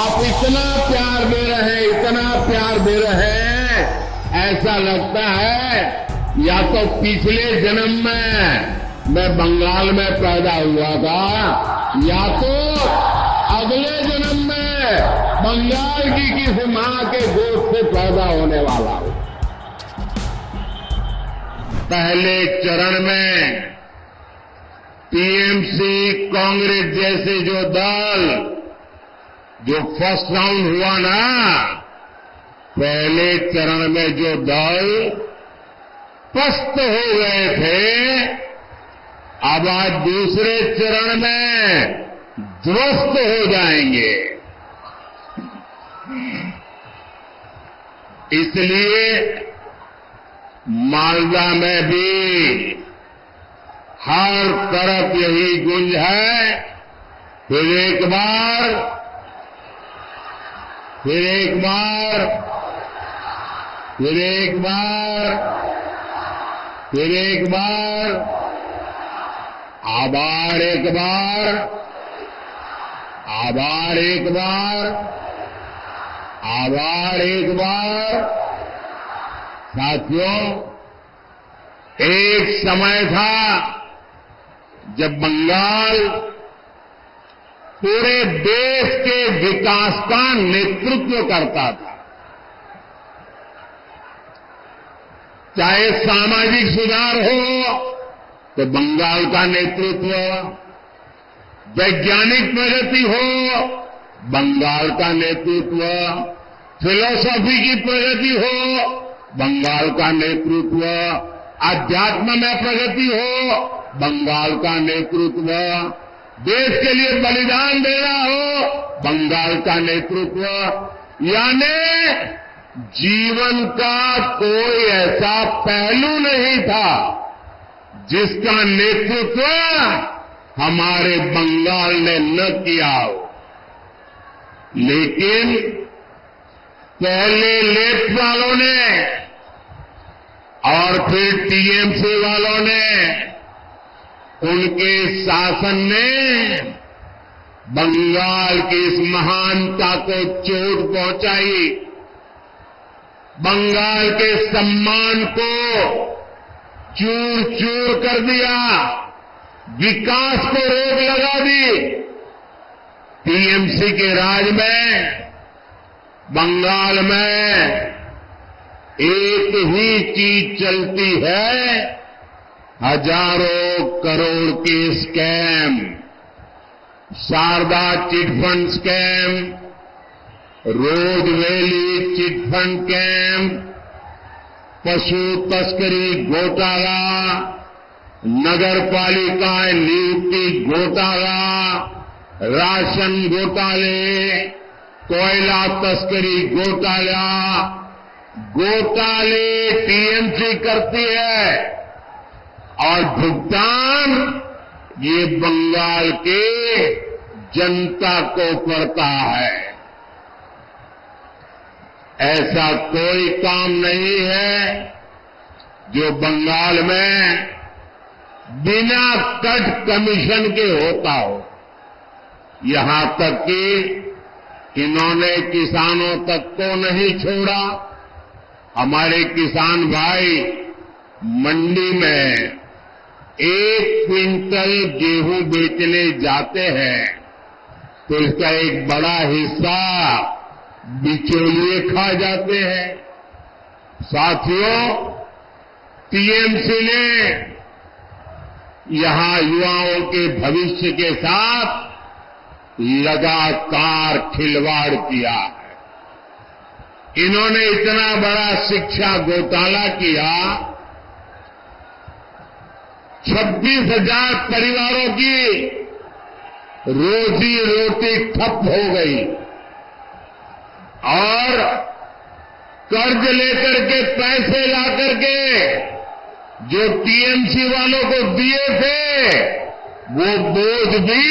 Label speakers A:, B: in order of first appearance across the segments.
A: आप इतना प्यार दे रहे हैं, इतना प्यार दे रहे हैं, ऐसा लगता है या तो पिछले जन्म में मैं बंगाल में पैदा हुआ था या तो अगले जन्म में बंगाल की किसी मां के गोद से पैदा होने वाला हूं। पहले चरण में टीएमसी, कांग्रेस जैसे जो दल जो फर्स्ट राउंड हुआ ना, पहले चरण में जो दल पस्त हो गए थे, अब आज दूसरे चरण में ध्वस्त हो जाएंगे। इसलिए मालदा में भी हर तरफ यही गुंज है, फिर एक बार, फिर एक बार, फिर एक बार, फिर एक बार, आभार एक बार, आभार एक बार, आभार एक बार। साथियों, एक समय था जब बंगाल पूरे देश के विकास का नेतृत्व करता था। चाहे सामाजिक सुधार हो तो बंगाल का नेतृत्व, वैज्ञानिक प्रगति हो बंगाल का नेतृत्व, फिलॉसफी की प्रगति हो बंगाल का नेतृत्व, अध्यात्म में प्रगति हो बंगाल का नेतृत्व, देश के लिए बलिदान देना हो बंगाल का नेतृत्व। यानी जीवन का कोई ऐसा पहलू नहीं था जिसका नेतृत्व हमारे बंगाल ने न किया हो। लेकिन पहले लेफ्ट वालों ने और फिर टीएमसी वालों ने, उनके शासन ने बंगाल की इस महानता को चोट पहुंचाई, बंगाल के सम्मान को चूर चूर कर दिया, विकास को रोक लगा दी। टीएमसी के राज में बंगाल में एक ही चीज चलती है, हजारों करोड़ के स्कैम, शारदा चिटफंड स्कैम, रोज वैली चिटफंड स्कैम, पशु तस्करी घोटाला, नगर पालिका नियुक्ति घोटाला, राशन घोटाले, कोयला तस्करी घोटाला, घोटाले टीएमसी करती है और भुगतान ये बंगाल के जनता को पड़ता है। ऐसा कोई काम नहीं है जो बंगाल में बिना कट कमीशन के होता हो। यहां तक कि इन्होंने किसानों तक को नहीं छोड़ा। हमारे किसान भाई मंडी में 1 क्विंटल गेहूं बेचने जाते हैं तो इसका एक बड़ा हिस्सा बिचौलिए खा जाते हैं। साथियों, टीएमसी ने यहां युवाओं के भविष्य के साथ लगातार खिलवाड़ किया है। इन्होंने इतना बड़ा शिक्षा घोटाला किया, 26,000 परिवारों की रोजी रोटी ठप हो गई और कर्ज लेकर के पैसे ला करके जो टीएमसी वालों को दिए थे वो बोझ भी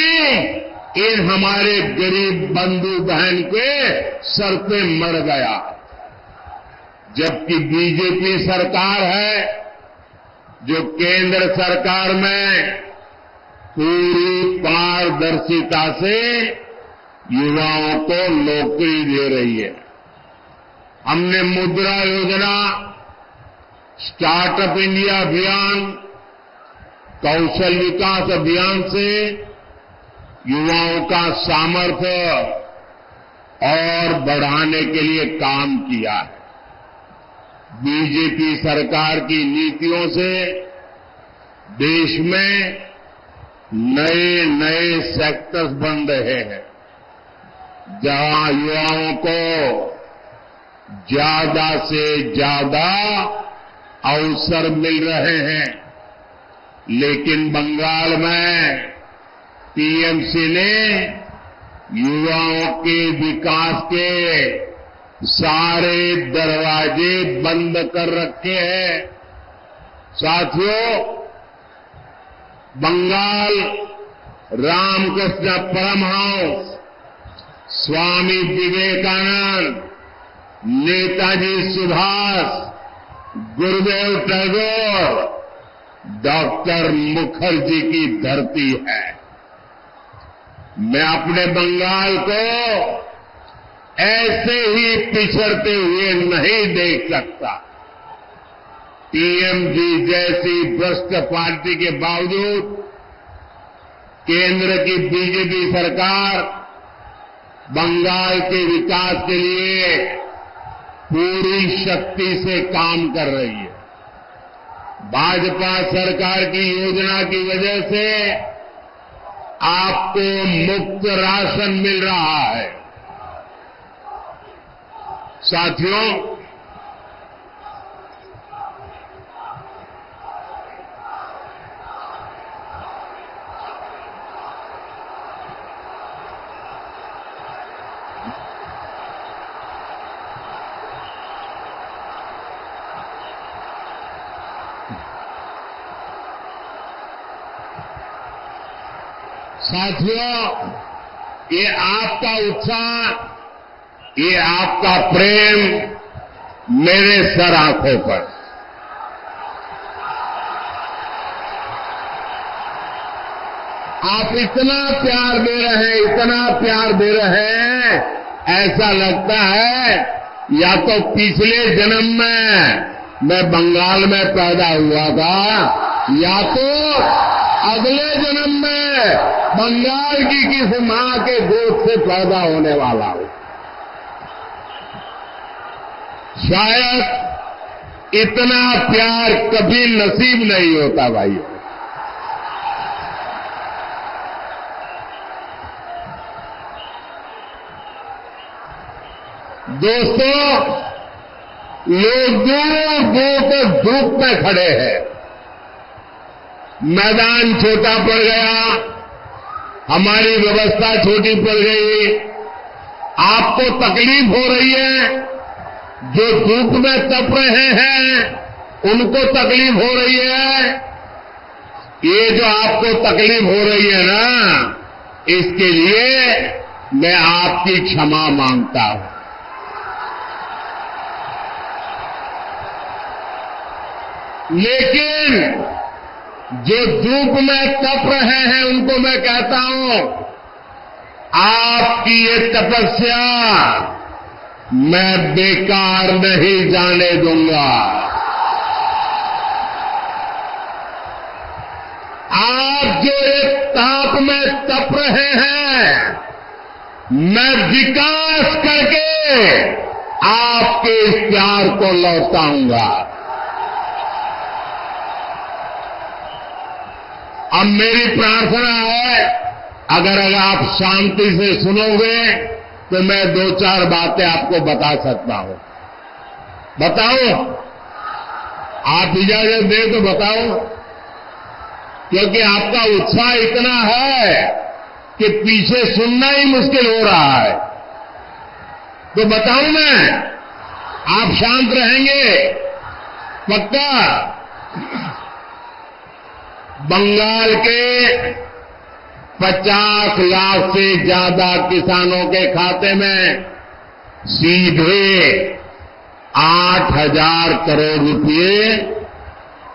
A: इन हमारे गरीब बंधु बहन के सर पे मर गया। जबकि बीजेपी सरकार है जो केंद्र सरकार में पूरी पारदर्शिता से युवाओं को नौकरी दे रही है। हमने मुद्रा योजना, स्टार्टअप इंडिया अभियान, कौशल विकास अभियान से युवाओं का सामर्थ्य और बढ़ाने के लिए काम किया है। बीजेपी सरकार की नीतियों से देश में नए नए सेक्टर्स बन रहे हैं, जहां युवाओं को ज्यादा से ज्यादा अवसर मिल रहे हैं। लेकिन बंगाल में टीएमसी ने युवाओं के विकास के सारे दरवाजे बंद कर रखे हैं। साथियों, बंगाल रामकृष्ण परमहंस, स्वामी विवेकानंद, नेताजी सुभाष, गुरुदेव टैगोर, डॉक्टर मुखर्जी की धरती है। मैं अपने बंगाल को ऐसे ही पिछड़ते हुए नहीं देख सकता। टीएमसी जैसी भ्रष्ट पार्टी के बावजूद केंद्र की बीजेपी सरकार बंगाल के विकास के लिए पूरी शक्ति से काम कर रही है। भाजपा सरकार की योजना की वजह से आपको मुफ्त राशन मिल रहा है। साथियों, ये आपका उत्साह, ये आपका प्रेम मेरे सर आंखों पर। आप इतना प्यार दे रहे हैं, इतना प्यार दे रहे हैं, ऐसा लगता है या तो पिछले जन्म में मैं बंगाल में पैदा हुआ था, या तो अगले जन्म में बंगाल की किसी मां के गोद से पैदा होने वाला हूं। शायद इतना प्यार कभी नसीब नहीं होता भाइयों। दोस्तों, लोग दूर दूर तक धूप में खड़े हैं। मैदान छोटा पड़ गया, हमारी व्यवस्था छोटी पड़ गई। आपको तकलीफ हो रही है, जो धूप में तप रहे हैं उनको तकलीफ हो रही है। ये जो आपको तकलीफ हो रही है ना, इसके लिए मैं आपकी क्षमा मांगता हूं। लेकिन जो धूप में तप रहे हैं उनको मैं कहता हूं, आपकी ये तपस्या मैं बेकार नहीं जाने दूंगा। आप जो एक ताप में तप रहे हैं, मैं विकास करके आपके इस प्यार को लौटाऊंगा। अब मेरी प्रार्थना है, अगर आप शांति से सुनोगे तो मैं 2-4 बातें आपको बता सकता हूं। बताओ? आप इजाजत दे तो बताओ, क्योंकि आपका उत्साह इतना है कि पीछे सुनना ही मुश्किल हो रहा है। तो बताऊं मैं? आप शांत रहेंगे? पक्का? बंगाल के 50 लाख से ज्यादा किसानों के खाते में सीधे 8,000 करोड़ रुपए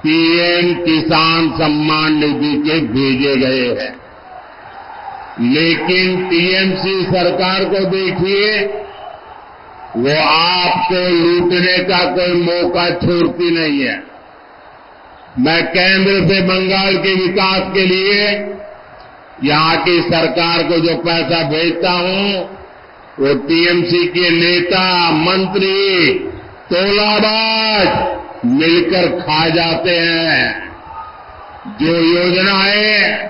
A: पीएम किसान सम्मान निधि के भेजे गए हैं। लेकिन टीएमसी सरकार को देखिए, वो आपको लूटने का कोई मौका छोड़ती नहीं है। मैं केंद्र से बंगाल के विकास के लिए यहां की सरकार को जो पैसा भेजता हूं, वो टीएमसी के नेता, मंत्री, तोलाबाज मिलकर खा जाते हैं। जो योजनाएं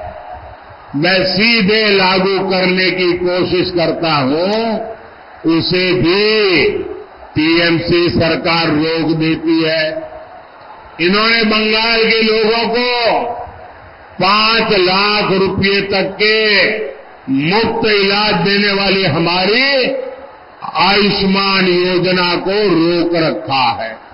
A: मैं सीधे लागू करने की कोशिश करता हूं, उसे भी टीएमसी सरकार रोक देती है। इन्होंने बंगाल के लोगों को 5 लाख रुपए तक के मुफ्त इलाज देने वाली हमारी आयुष्मान योजना को रोक रखा है।